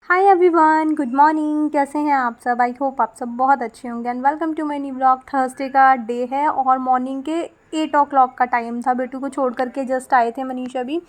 Hi everyone, good morning. कैसे हैं आप सब? आई होप आप सब बहुत अच्छे होंगे and welcome to my new blog. Thursday का डे है और मॉर्निंग के 8 o'clock का टाइम था। बेटू को छोड़ करके जस्ट आए थे मनीषा भी,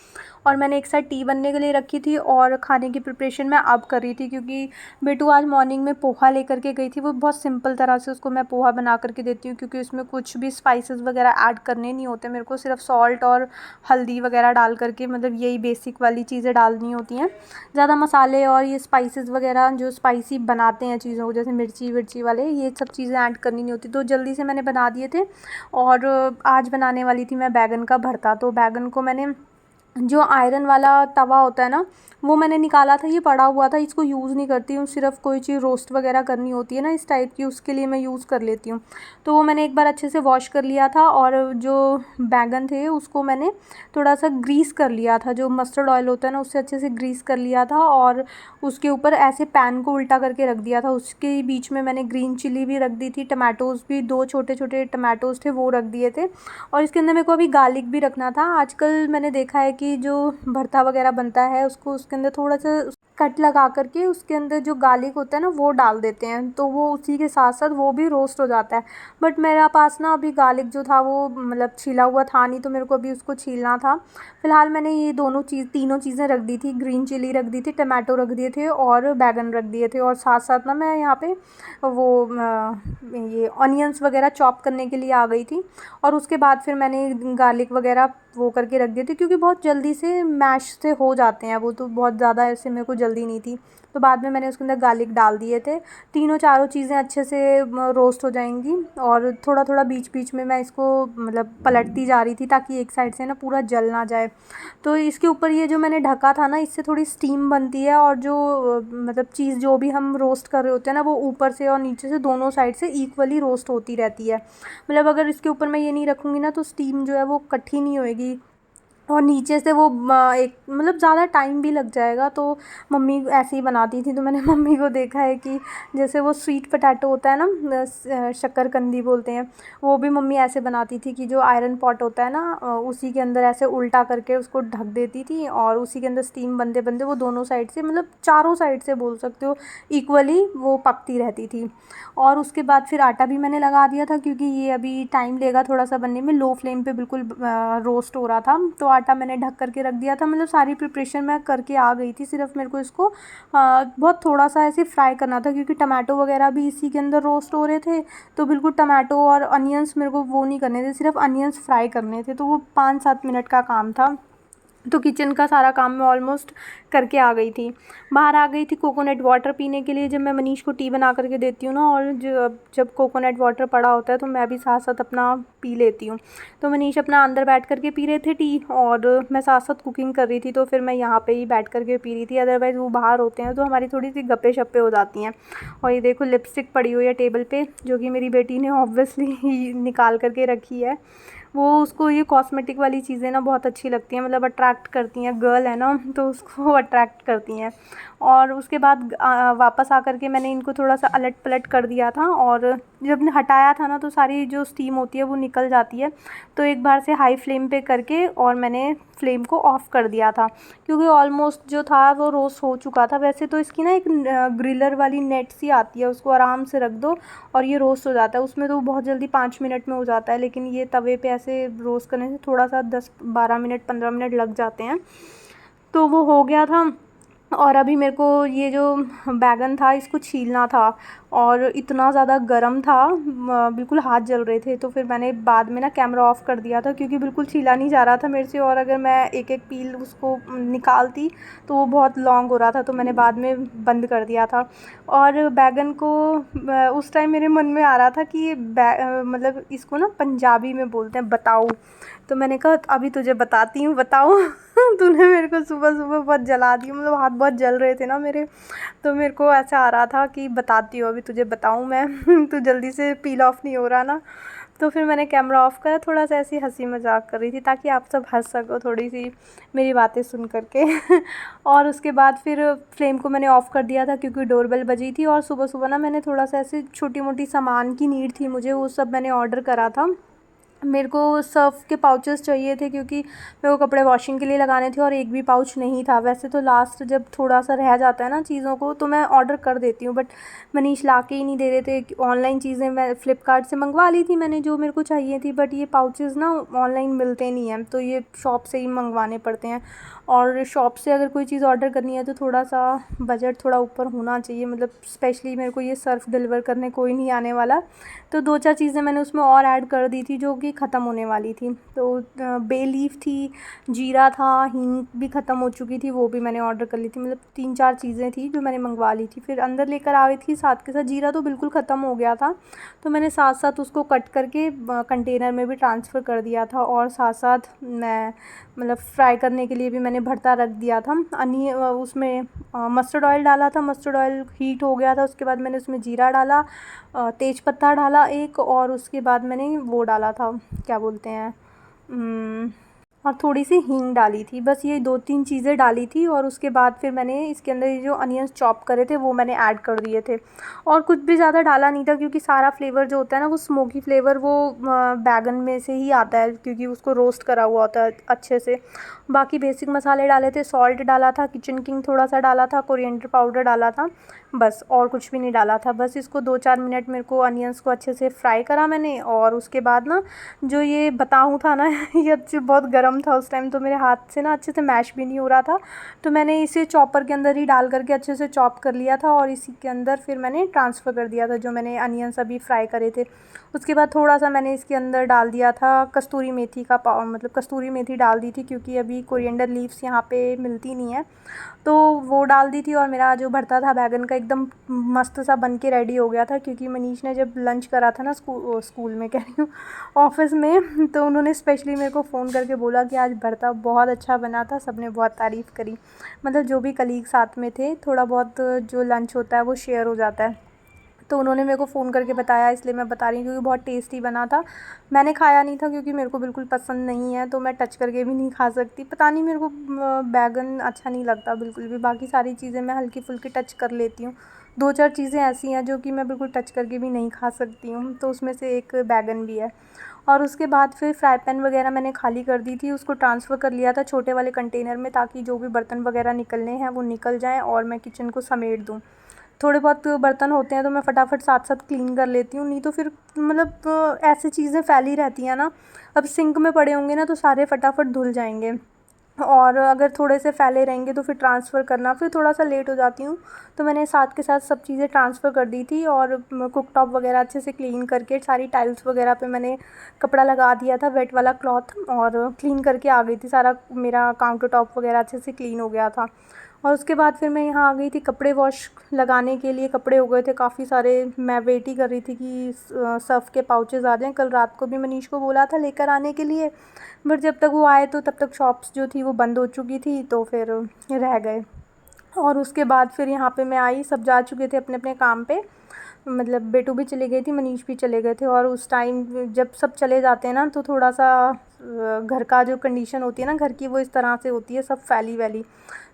और मैंने एक साइड टी बनने के लिए रखी थी और खाने की प्रिपरेशन मैं अब कर रही थी, क्योंकि बेटू आज मॉर्निंग में पोहा लेकर के गई थी। वो बहुत सिंपल तरह से उसको मैं पोहा बना करके देती हूँ, क्योंकि उसमें कुछ भी स्पाइसेस वगैरह ऐड करने नहीं होते। मेरे को सिर्फ सॉल्ट और हल्दी वगैरह डाल करके, मतलब यही बेसिक वाली चीज़ें डालनी होती हैं। ज़्यादा मसाले और ये स्पाइसेस वगैरह जो स्पाइसी बनाते हैं चीज़ों को, जैसे मिर्ची विर्ची वाले, ये सब चीज़ें ऐड करनी नहीं होती। तो जल्दी से मैंने बना दिए थे। और आज बनाने वाली थी मैं बैगन का भरता। तो बैगन को मैंने, जो आयरन वाला तवा होता है ना, वो मैंने निकाला था। ये पड़ा हुआ था, इसको यूज़ नहीं करती हूँ। सिर्फ कोई चीज़ रोस्ट वगैरह करनी होती है ना इस टाइप की, उसके लिए मैं यूज़ कर लेती हूँ। तो वो मैंने एक बार अच्छे से वॉश कर लिया था, और जो बैगन थे उसको मैंने थोड़ा सा ग्रीस कर लिया था। जो मस्टर्ड ऑयल होता है ना, उससे अच्छे से ग्रीस कर लिया था, और उसके ऊपर ऐसे पैन को उल्टा करके रख दिया था। उसके बीच में मैंने ग्रीन चिली भी रख दी थी, टमाटोज़ भी, 2 छोटे छोटे टमाटोज़ थे वो रख दिए थे। और इसके अंदर मेरे को अभी गार्लिक भी रखना था। आजकल मैंने देखा है कि जो भरता वगैरह बनता है उसको उसके अंदर थोड़ा सा कट लगा करके उसके अंदर जो गार्लिक होता है ना वो डाल देते हैं, तो वो उसी के साथ साथ वो भी रोस्ट हो जाता है। बट मेरा पास ना अभी गार्लिक जो था वो मतलब छीला हुआ था नहीं, तो मेरे को अभी उसको छीलना था। फ़िलहाल मैंने ये तीनों चीज़ें रख दी थी। ग्रीन चिली रख दी थी, टमाटो रख दिए थे और बैगन रख दिए थे। और साथ साथ ना मैं यहाँ पे वो ये ऑनियंस वगैरह चॉप करने के लिए आ गई थी। और उसके बाद फिर मैंने गार्लिक वगैरह वो करके रख दिए थे, क्योंकि बहुत जल्दी से मैश से हो जाते हैं वो, तो बहुत ज़्यादा ऐसे मेरे को जल्दी नहीं थी। तो बाद में मैंने उसके अंदर गार्लिक डाल दिए थे। तीनों चारों चीज़ें अच्छे से रोस्ट हो जाएंगी, और थोड़ा थोड़ा बीच बीच में मैं इसको मतलब पलटती जा रही थी, ताकि एक साइड से ना पूरा जल ना जाए। तो इसके ऊपर ये जो मैंने ढका था ना, इससे थोड़ी स्टीम बनती है, और जो मतलब चीज़ जो भी हम रोस्ट कर रहे होते हैं ना, वो ऊपर से और नीचे से दोनों साइड से इक्वली रोस्ट होती रहती है। मतलब अगर इसके ऊपर मैं ये नहीं रखूँगी ना, तो स्टीम जो है वो इकट्ठी नहीं होएगी, और नीचे से वो एक मतलब ज़्यादा टाइम भी लग जाएगा। तो मम्मी ऐसे ही बनाती थी, तो मैंने मम्मी को देखा है कि जैसे वो स्वीट पोटैटो होता है ना, शक्करकंदी बोलते हैं, वो भी मम्मी ऐसे बनाती थी कि जो आयरन पॉट होता है ना, उसी के अंदर ऐसे उल्टा करके उसको ढक देती थी, और उसी के अंदर स्टीम बनते बनते वो दोनों साइड से, मतलब चारों साइड से बोल सकते हो, इक्वली वो पकती रहती थी। और उसके बाद फिर आटा भी मैंने लगा दिया था, क्योंकि ये अभी टाइम लेगा थोड़ा सा बनने में। लो फ्लेम पे बिल्कुल रोस्ट हो रहा था, तो आटा मैंने ढक करके रख दिया था। मतलब सारी प्रिपरेशन मैं करके आ गई थी, सिर्फ मेरे को इसको बहुत थोड़ा सा ऐसे फ्राई करना था, क्योंकि टमाटो वगैरह भी इसी के अंदर रोस्ट हो रहे थे। तो बिल्कुल टमाटो और अनियंस मेरे को वो नहीं करने थे, सिर्फ अनियंस फ्राई करने थे। तो वो 5-7 मिनट का काम था। तो किचन का सारा काम मैं ऑलमोस्ट करके आ गई थी। बाहर आ गई थी कोकोनट वाटर पीने के लिए, जब मैं मनीष को टी बना करके देती हूँ ना, और जब कोकोनट वाटर पड़ा होता है तो मैं भी साथ साथ अपना पी लेती हूँ। तो मनीष अपना अंदर बैठ करके पी रहे थे टी, और मैं साथ साथ कुकिंग कर रही थी, तो फिर मैं यहाँ पे ही बैठ करके पी रही थी। अदरवाइज़ वो बाहर होते हैं तो हमारी थोड़ी सी गप्पे शप्पे हो जाती हैं। और ये देखो लिपस्टिक पड़ी हुई है टेबल पे, जो कि मेरी बेटी ने ऑब्वियसली निकाल करके रखी है। वो उसको ये कॉस्मेटिक वाली चीज़ें ना बहुत अच्छी लगती हैं, मतलब अट्रैक्ट करती हैं। गर्ल है ना, तो उसको अट्रैक्ट करती हैं। और उसके बाद वापस आकर के मैंने इनको थोड़ा सा अलट पलट कर दिया था, और जब हटाया था ना, तो सारी जो स्टीम होती है वो निकल जाती है। तो एक बार से हाई फ्लेम पे करके और मैंने फ्लेम को ऑफ़ कर दिया था, क्योंकि ऑलमोस्ट जो था वो रोस्ट हो चुका था। वैसे तो इसकी ना एक ग्रिलर वाली नेट सी आती है, उसको आराम से रख दो और ये रोस्ट हो जाता है। उसमें तो बहुत जल्दी 5 मिनट में हो जाता है, लेकिन ये तवे पे ऐसे रोस्ट करने से थोड़ा सा 10-12 मिनट 15 मिनट लग जाते हैं। तो वो हो गया था। और अभी मेरे को ये जो बैगन था इसको छीलना था, और इतना ज़्यादा गर्म था, बिल्कुल हाथ जल रहे थे। तो फिर मैंने बाद में ना कैमरा ऑफ़ कर दिया था, क्योंकि बिल्कुल छीला नहीं जा रहा था मेरे से, और अगर मैं एक एक पील उसको निकालती तो वो बहुत लॉन्ग हो रहा था, तो मैंने बाद में बंद कर दिया था। और बैगन को उस टाइम मेरे मन में आ रहा था कि मतलब इसको ना पंजाबी में बोलते हैं बताओ। तो मैंने कहा अभी तुझे बताती हूँ, बताओ। तूने मेरे को सुबह सुबह बहुत जला दिया, मतलब हाथ बहुत जल रहे थे ना मेरे। तो मेरे को ऐसा आ रहा था कि बताती हूँ, अभी तुझे बताऊँ मैं। तू जल्दी से पील ऑफ नहीं हो रहा ना। तो फिर मैंने कैमरा ऑफ़ करा, थोड़ा सा ऐसी हंसी मजाक कर रही थी, ताकि आप सब हंस सको थोड़ी सी मेरी बातें सुन करके। और उसके बाद फिर फ्लेम को मैंने ऑफ़ कर दिया था, क्योंकि डोरबेल बजी थी। और सुबह सुबह ना मैंने थोड़ा सा ऐसे छोटी मोटी सामान की नीड थी मुझे, वो सब मैंने ऑर्डर करा था। मेरे को सर्फ़ के पाउचेस चाहिए थे क्योंकि मेरे को कपड़े वॉशिंग के लिए लगाने थे और एक भी पाउच नहीं था। वैसे तो लास्ट जब थोड़ा सा रह जाता है ना चीज़ों को तो मैं ऑर्डर कर देती हूँ, बट मनीष ला के ही नहीं दे रहे थे। ऑनलाइन चीज़ें मैं फ़्लिपकार्ट से मंगवा ली थी मैंने जो मेरे को चाहिए थी, बट ये पाउचेस ना ऑनलाइन मिलते नहीं हैं, तो ये शॉप से ही मंगवाने पड़ते हैं। और शॉप से अगर कोई चीज़ ऑर्डर करनी है तो थोड़ा सा बजट थोड़ा ऊपर होना चाहिए, मतलब स्पेशली मेरे को ये सर्फ़ डिलीवर करने कोई नहीं आने वाला। तो 2-4 चीज़ें मैंने उसमें और ऐड कर दी थी जो कि ख़त्म होने वाली थी। तो बे लीफ थी, जीरा था, हींग भी ख़त्म हो चुकी थी, वो भी मैंने ऑर्डर कर ली थी। मतलब 3-4 चीज़ें थी जो मैंने मंगवा ली थी। फिर अंदर लेकर आ गई थी साथ के साथ, जीरा तो बिल्कुल ख़त्म हो गया था, तो मैंने साथ-साथ उसको कट करके कंटेनर में भी ट्रांसफ़र कर दिया था। और साथ-साथ मैं मतलब फ्राई करने के लिए भी मैंने भरता रख दिया था। उसमें मस्टर्ड ऑयल डाला था, मस्टर्ड ऑयल हीट हो गया था, उसके बाद मैंने उसमें जीरा डाला, तेज पत्ता डाला एक, और उसके बाद मैंने वो डाला था, क्या बोलते हैं, और थोड़ी सी हींग डाली थी। बस ये 2-3 चीज़ें डाली थी और उसके बाद फिर मैंने इसके अंदर ये जो अनियंस चॉप करे थे वो मैंने ऐड कर दिए थे। और कुछ भी ज़्यादा डाला नहीं था क्योंकि सारा फ्लेवर जो होता है ना वो स्मोकी फ्लेवर वो बैगन में से ही आता है क्योंकि उसको रोस्ट करा हुआ होता है अच्छे से। बाकी बेसिक मसाले डाले थे, सॉल्ट डाला था, किचन किंग थोड़ा सा डाला था, कोरिएंडर पाउडर डाला था, बस और कुछ भी नहीं डाला था। बस इसको 2-4 मिनट मेरे को अनियंस को अच्छे से फ्राई करा मैंने। और उसके बाद ना जो ये बताऊँ था ना ये अच्छे बहुत गर्म था उस टाइम, तो मेरे हाथ से ना अच्छे से मैश भी नहीं हो रहा था, तो मैंने इसे चॉपर के अंदर ही डाल करके अच्छे से चॉप कर लिया था और इसी के अंदर फिर मैंने ट्रांसफ़र कर दिया था जो मैंने अनियंस अभी फ्राई करे थे। उसके बाद थोड़ा सा मैंने इसके अंदर डाल दिया था कस्तूरी मेथी का मतलब कस्तूरी मेथी डाल दी थी क्योंकि अभी कोरिएंडर लीव्स यहाँ पे मिलती नहीं है, तो वो डाल दी थी। और मेरा जो भरता था बैगन का एकदम मस्त सा बन के रेडी हो गया था क्योंकि मनीष ने जब लंच करा था ना स्कूल में कह रही हूँ ऑफ़िस में, तो उन्होंने स्पेशली मेरे को फ़ोन करके बोला कि आज भरता बहुत अच्छा बना था, सबने बहुत तारीफ़ करी। मतलब जो भी कलीग साथ में थे थोड़ा बहुत जो लंच होता है वो शेयर हो जाता है, तो उन्होंने मेरे को फ़ोन करके बताया, इसलिए मैं बता रही हूँ क्योंकि बहुत टेस्टी बना था। मैंने खाया नहीं था क्योंकि मेरे को बिल्कुल पसंद नहीं है, तो मैं टच करके भी नहीं खा सकती। पता नहीं मेरे को बैगन अच्छा नहीं लगता बिल्कुल भी, बाकी सारी चीज़ें मैं हल्की-फुल्की टच कर लेती हूँ। 2-4 चीज़ें ऐसी हैं जो कि मैं बिल्कुल टच करके भी नहीं खा सकती हूँ, तो उसमें से एक बैगन भी है। और उसके बाद फिर फ्राई पैन वगैरह मैंने खाली कर दी थी, उसको ट्रांसफ़र कर लिया था छोटे वाले कंटेनर में ताकि जो भी बर्तन वगैरह निकलने हैं वो निकल जाएँ और मैं किचन को समेट दूँ। थोड़े बहुत बर्तन होते हैं तो मैं फटाफट साथ-साथ क्लीन कर लेती हूँ, नहीं तो फिर मतलब ऐसी चीज़ें फैली रहती हैं ना, अब सिंक में पड़े होंगे ना तो सारे फटाफट धुल जाएंगे, और अगर थोड़े से फैले रहेंगे तो फिर ट्रांसफ़र करना फिर थोड़ा सा लेट हो जाती हूँ। तो मैंने साथ के साथ सब चीज़ें ट्रांसफ़र कर दी थी और कुक टॉप वगैरह अच्छे से क्लीन करके सारी टाइल्स वगैरह पे मैंने कपड़ा लगा दिया था वेट वाला क्लॉथ, और क्लीन करके आ गई थी। सारा मेरा काउंटर टॉप वगैरह अच्छे से क्लीन हो गया था। और उसके बाद फिर मैं यहाँ आ गई थी कपड़े वॉश लगाने के लिए। कपड़े हो गए थे काफ़ी सारे, मैं वेट ही कर रही थी कि सर्फ़ के पाउचेस आ जाएँ। कल रात को भी मनीष को बोला था लेकर आने के लिए, बट जब तक वो आए तो तब तक शॉप्स जो थी वो बंद हो चुकी थी, तो फिर रह गए। और उसके बाद फिर यहाँ पे मैं आई, सब जा चुके थे अपने अपने काम पे, मतलब बेटू भी चली गई थी, मनीष भी चले गए थे। और उस टाइम जब सब चले जाते हैं ना तो थोड़ा सा घर का जो कंडीशन होती है ना घर की वो इस तरह से होती है, सब फैली वैली।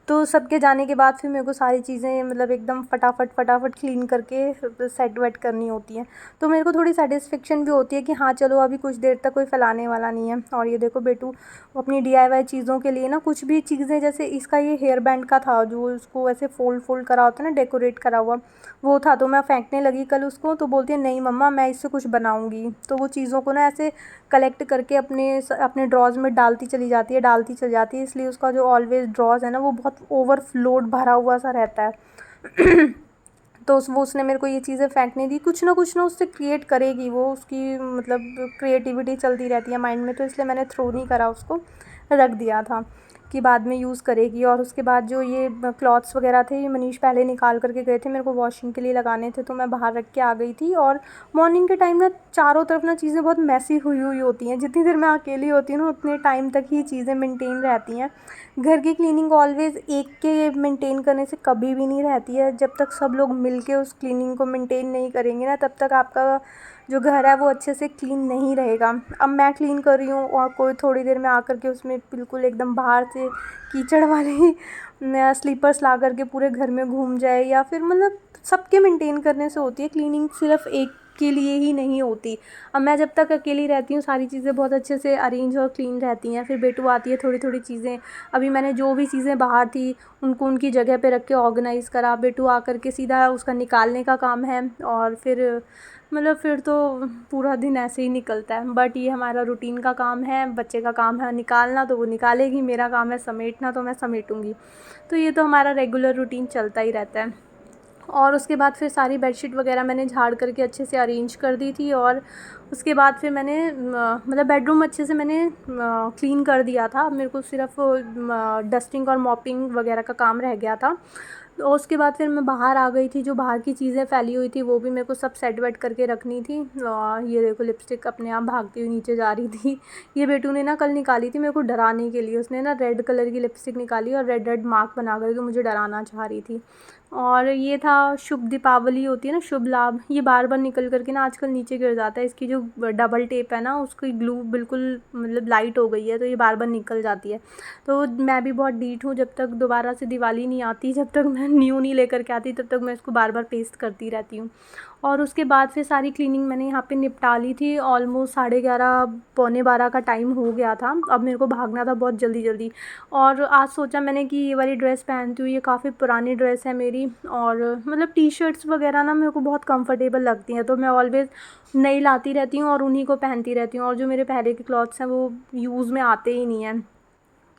तो सबके जाने के बाद फिर मेरे को सारी चीज़ें मतलब एकदम फटाफट क्लीन करके सेट वेट करनी होती हैं, तो मेरे को थोड़ी सेटिस्फेक्शन भी होती है कि हाँ चलो अभी कुछ देर तक कोई फैलाने वाला नहीं है। और ये देखो बेटू अपनी DIY चीज़ों के लिए ना कुछ भी चीज़ें, जैसे इसका ये हेयर बैंड का था जो उसको ऐसे फ़ोल्ड करा होता है ना, डेकोरेट करा हुआ वो था, तो मैं फेंकने लगी कल उसको, तो बोलती है नहीं मम्मा मैं इससे कुछ बनाऊँगी। तो वो चीज़ों को ना ऐसे कलेक्ट करके अपने ड्रॉज़ में डालती चली जाती है, इसलिए उसका जो ऑलवेज़ ड्रॉज़ है ना वो बहुत ओवरफ्लोड भरा हुआ सा रहता है। तो वो उसने मेरे को ये चीज़ें फेंकने दी, कुछ ना उससे क्रिएट करेगी वो, उसकी मतलब क्रिएटिविटी चलती रहती है माइंड में, तो इसलिए मैंने थ्रो नहीं करा उसको, रख दिया था कि बाद में यूज़ करेगी। और उसके बाद जो ये क्लॉथ्स वगैरह थे ये मनीष पहले निकाल करके गए थे, मेरे को वॉशिंग के लिए लगाने थे, तो मैं बाहर रख के आ गई थी। और मॉर्निंग के टाइम ना चारों तरफ ना चीज़ें बहुत मैसी हुई होती हैं, जितनी देर मैं अकेली होती हूँ ना उतने टाइम तक ही चीज़ें मेंटेन रहती हैं। घर की क्लीनिंग ऑलवेज़ एक के मेंटेन करने से कभी भी नहीं रहती है, जब तक सब लोग मिल के उस क्लीनिंग को मेंटेन नहीं करेंगे ना तब तक आपका जो घर है वो अच्छे से क्लीन नहीं रहेगा। अब मैं क्लीन कर रही हूँ और कोई थोड़ी देर में आकर के उसमें बिल्कुल एकदम बाहर से कीचड़ वाले स्लीपर्स ला करके पूरे घर में घूम जाए, या फिर मतलब सबके मेंटेन करने से होती है क्लीनिंग, सिर्फ एक के लिए ही नहीं होती। अब मैं जब तक अकेली रहती हूँ सारी चीज़ें बहुत अच्छे से अरेंज और क्लीन रहती हैं। फिर बेटू आती है, थोड़ी थोड़ी चीज़ें, अभी मैंने जो भी चीज़ें बाहर थी उनको उनकी जगह पे रख के ऑर्गेनाइज़ करा। बेटू आकर के सीधा उसका निकालने का काम है, और फिर तो पूरा दिन ऐसे ही निकलता है। बट ये हमारा रूटीन का काम है, बच्चे का काम है निकालना तो वो निकालेगी, मेरा काम है समेटना तो मैं समेटूँगी। तो ये तो हमारा रेगुलर रूटीन चलता ही रहता है। और उसके बाद फिर सारी बेडशीट वगैरह मैंने झाड़ करके अच्छे से अरेंज कर दी थी। और उसके बाद फिर मैंने मतलब बेडरूम अच्छे से मैंने क्लीन कर दिया था। अब मेरे को सिर्फ डस्टिंग और मॉपिंग वगैरह का काम रह गया था। तो उसके बाद फिर मैं बाहर आ गई थी, जो बाहर की चीज़ें फैली हुई थी वो भी मेरे को सब सेट वेट करके रखनी थी। ये देखो लिपस्टिक अपने आप भागती हुई नीचे जा रही थी। ये बेटू ने ना कल निकाली थी मेरे को डराने के लिए, उसने ना रेड कलर की लिपस्टिक निकाली और रेड रेड मार्क बना करके मुझे डराना चाह रही थी। और ये था शुभ दीपावली होती है ना, शुभ लाभ, ये बार बार निकल करके ना आजकल नीचे गिर जाता है। इसकी जो डबल टेप है ना उसकी ग्लू बिल्कुल मतलब लाइट हो गई है, तो ये बार बार निकल जाती है। तो मैं भी बहुत डीठ हूँ, जब तक दोबारा से दिवाली नहीं आती, जब तक मैं न्यू नहीं लेकर के आती तब तक मैं इसको बार बार पेस्ट करती रहती हूँ। और उसके बाद फिर सारी क्लीनिंग मैंने यहाँ पे निपटा ली थी। ऑलमोस्ट 11:30 पौने 12 का टाइम हो गया था। अब मेरे को भागना था बहुत जल्दी जल्दी। और आज सोचा मैंने कि ये वाली ड्रेस पहनती हूँ, ये काफ़ी पुरानी ड्रेस है मेरी, और मतलब टी शर्ट्स वगैरह ना मेरे को बहुत कंफर्टेबल लगती हैं, तो मैं ऑलवेज़ नई लाती रहती हूँ और उन्हीं को पहनती रहती हूँ। और जो मेरे पहले के क्लॉथ्स हैं वो यूज़ में आते ही नहीं हैं,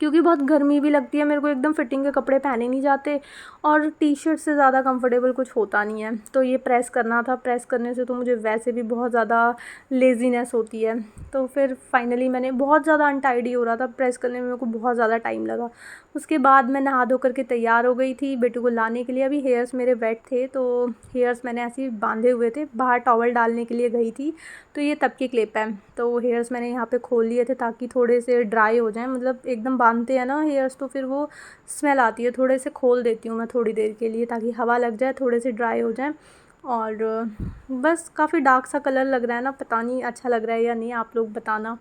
क्योंकि बहुत गर्मी भी लगती है मेरे को, एकदम फिटिंग के कपड़े पहने नहीं जाते, और टी शर्ट से ज़्यादा कंफर्टेबल कुछ होता नहीं है। तो ये प्रेस करना था, प्रेस करने से तो मुझे वैसे भी बहुत ज़्यादा लेज़ीनेस होती है। तो फिर फाइनली मैंने बहुत ज़्यादा अनटाइडी हो रहा था, प्रेस करने में मेरे को बहुत ज़्यादा टाइम लगा। उसके बाद मैं नहा धो करके तैयार हो गई थी बेटू को लाने के लिए। अभी हेयर्स मेरे वेट थे, तो हेयर्स मैंने ऐसे ही बांधे हुए थे, बाहर टॉवल डालने के लिए गई थी। तो ये तब की क्लिप है। तो हेयर्स मैंने यहाँ पे खोल लिए थे ताकि थोड़े से ड्राई हो जाएं, मतलब एकदम बांधते हैं ना हेयर्स तो फिर वो स्मेल आती है, थोड़े से खोल देती हूँ मैं थोड़ी देर के लिए ताकि हवा लग जाए, थोड़े से ड्राई हो जाएं। और बस काफ़ी डार्क सा कलर लग रहा है ना, पता नहीं अच्छा लग रहा है या नहीं, आप लोग बताना।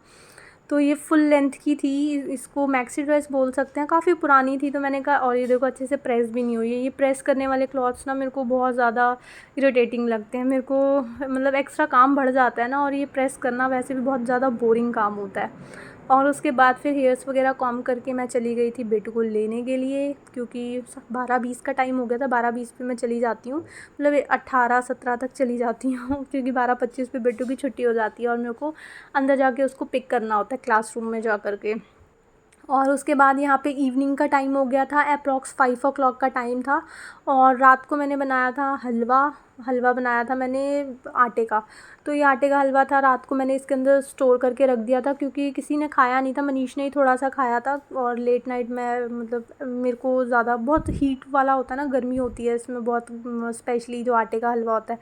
तो ये फुल लेंथ की थी, इसको मैक्सी ड्रेस बोल सकते हैं, काफ़ी पुरानी थी। तो मैंने कहा, और ये देखो अच्छे से प्रेस भी नहीं हुई है। ये प्रेस करने वाले क्लॉथ्स ना मेरे को बहुत ज़्यादा इरिटेटिंग लगते हैं, मेरे को मतलब एक्स्ट्रा काम बढ़ जाता है ना, और ये प्रेस करना वैसे भी बहुत ज़्यादा बोरिंग काम होता है। और उसके बाद फिर हेयर्स वगैरह कॉम करके मैं चली गई थी बेटू को लेने के लिए, क्योंकि 12:20 का टाइम हो गया था। 12:20 पे मैं चली जाती हूँ, मतलब 18-17 तक चली जाती हूँ क्योंकि 12:25 पे बेटू की छुट्टी हो जाती है और मेरे को अंदर जाके उसको पिक करना होता है क्लासरूम में जा कर के। और उसके बाद यहाँ पे इवनिंग का टाइम हो गया था, अप्रॉक्स 5 o'clock का टाइम था। और रात को मैंने बनाया था हलवा बनाया था मैंने आटे का। तो ये आटे का हलवा था, रात को मैंने इसके अंदर स्टोर करके रख दिया था क्योंकि किसी ने खाया नहीं था, मनीष ने ही थोड़ा सा खाया था। और लेट नाइट में मतलब मेरे को ज़्यादा बहुत हीट वाला होता है ना, गर्मी होती है इसमें बहुत, स्पेशली जो आटे का हलवा होता है,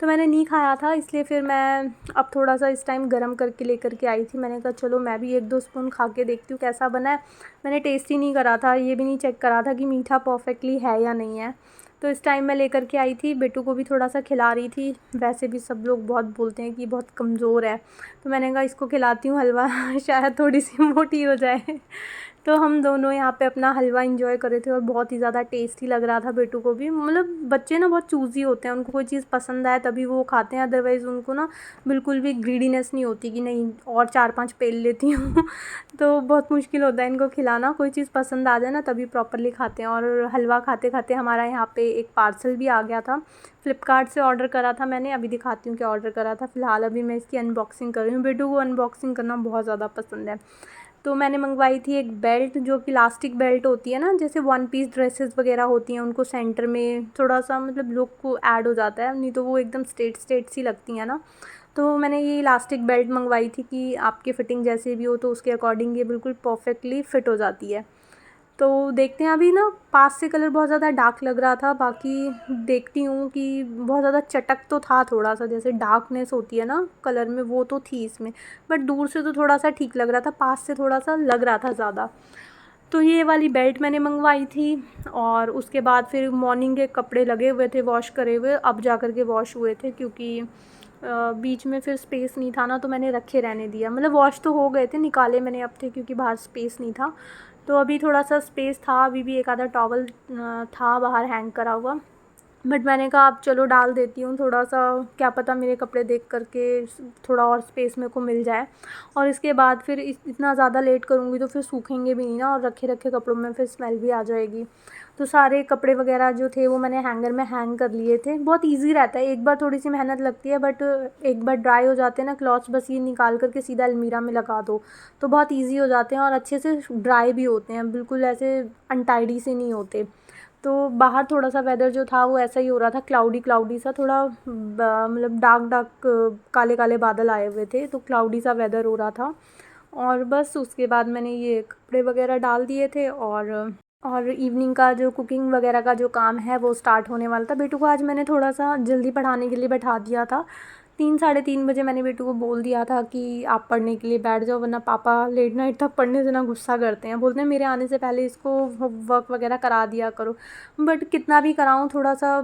तो मैंने नहीं खाया था। इसलिए फिर मैं अब थोड़ा सा इस टाइम गर्म करके लेकर के आई थी। मैंने कहा चलो मैं भी 1-2 स्पून खा के देखती हूँ कैसा बना है। मैंने टेस्ट ही नहीं करा था, ये भी नहीं चेक करा था कि मीठा परफेक्टली है या नहीं है। तो इस टाइम मैं लेकर के आई थी, बेटू को भी थोड़ा सा खिला रही थी। वैसे भी सब लोग बहुत बोलते हैं कि बहुत कमज़ोर है, तो मैंने कहा इसको खिलाती हूँ हलवा शायद थोड़ी सी मोटी हो जाए। तो हम दोनों यहाँ पे अपना हलवा एंजॉय कर रहे थे और बहुत ही ज़्यादा टेस्टी लग रहा था बेटू को भी। मतलब बच्चे ना बहुत चूज़ी होते हैं, उनको कोई चीज़ पसंद आए तभी वो खाते हैं, अदरवाइज़ उनको ना बिल्कुल भी ग्रीडीनेस नहीं होती कि नहीं और 4-5 पेल लेती हूँ तो बहुत मुश्किल होता है इनको खिलाना, कोई चीज़ पसंद आ जाए ना तभी प्रॉपरली खाते हैं। और हलवा खाते खाते हमारा यहाँ पे एक पार्सल भी आ गया था, फ्लिपकार्ट से ऑर्डर करा था मैंने। अभी दिखाती हूँ क्या ऑर्डर करा था। फ़िलहाल अभी मैं इसकी अनबॉक्सिंग कर रही हूँ, बेटू को अनबॉक्सिंग करना बहुत ज़्यादा पसंद है। तो मैंने मंगवाई थी एक बेल्ट, जो कि इलास्टिक बेल्ट होती है ना, जैसे वन पीस ड्रेसेस वगैरह होती हैं उनको सेंटर में थोड़ा सा मतलब लुक को ऐड हो जाता है, नहीं तो वो एकदम स्ट्रेट सी लगती हैं ना। तो मैंने ये इलास्टिक बेल्ट मंगवाई थी कि आपकी फ़िटिंग जैसे भी हो तो उसके अकॉर्डिंग ये बिल्कुल परफेक्टली फ़िट हो जाती है। तो देखते हैं, अभी ना पास से कलर बहुत ज़्यादा डार्क लग रहा था, बाकी देखती हूँ कि बहुत ज़्यादा चटक तो था, थोड़ा सा जैसे डार्कनेस होती है ना कलर में वो तो थी इसमें, बट दूर से तो थोड़ा सा ठीक लग रहा था, पास से थोड़ा सा लग रहा था ज़्यादा। तो ये वाली बेल्ट मैंने मंगवाई थी। और उसके बाद फिर मॉर्निंग के कपड़े लगे हुए थे वॉश करे हुए, अब जा कर के वॉश हुए थे, क्योंकि बीच में फिर स्पेस नहीं था ना तो मैंने रखे रहने दिया। मतलब वॉश तो हो गए थे, निकाले मैंने अब थे क्योंकि बाहर स्पेस नहीं था। तो अभी थोड़ा सा स्पेस था, अभी भी एक आधा टॉवल था बाहर हैंग करा हुआ, बट मैंने कहा अब चलो डाल देती हूँ थोड़ा सा, क्या पता मेरे कपड़े देख करके थोड़ा और स्पेस मेरे को मिल जाए। और इसके बाद फिर इतना ज़्यादा लेट करूँगी तो फिर सूखेंगे भी नहीं ना, और रखे रखे कपड़ों में फिर स्मेल भी आ जाएगी। तो सारे कपड़े वगैरह जो थे वो मैंने हैंगर में हैंग कर लिए थे। बहुत ईज़ी रहता है, एक बार थोड़ी सी मेहनत लगती है बट एक बार ड्राई हो जाते हैं ना क्लॉथ्स, बस ये निकाल करके सीधा अलमीरा में लगा दो तो बहुत ईज़ी हो जाते हैं और अच्छे से ड्राई भी होते हैं, बिल्कुल ऐसे अनटाइडी से नहीं होते। तो बाहर थोड़ा सा वेदर जो था वो ऐसा ही हो रहा था, क्लाउडी क्लाउडी सा, थोड़ा मतलब डार्क डार्क काले काले बादल आए हुए थे, तो क्लाउडी सा वेदर हो रहा था। और बस उसके बाद मैंने ये कपड़े वगैरह डाल दिए थे और इवनिंग का जो कुकिंग वगैरह का जो काम है वो स्टार्ट होने वाला था। बेटू को आज मैंने थोड़ा सा जल्दी पढ़ाने के लिए बैठा दिया था, 3 साढ़े 3 बजे मैंने बेटू को बोल दिया था कि आप पढ़ने के लिए बैठ जाओ, वरना पापा लेट नाइट तक पढ़ने से ना गुस्सा करते हैं, बोलते हैं मेरे आने से पहले इसको वर्क वगैरह करा दिया करो। बट कितना भी कराऊँ थोड़ा सा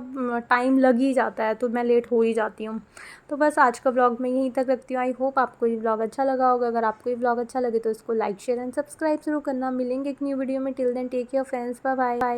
टाइम लग ही जाता है, तो मैं लेट हो ही जाती हूँ। तो बस आज का व्लॉग मैं यहीं तक रखती हूँ। आई होप आपको ये व्लॉग अच्छा लगा होगा। अगर आपको ये व्लॉग अच्छा लगे तो इसको लाइक शेयर एंड सब्सक्राइब जरूर करना। मिलेंगे एक न्यू वीडियो में। Till then take care friends, bye bye.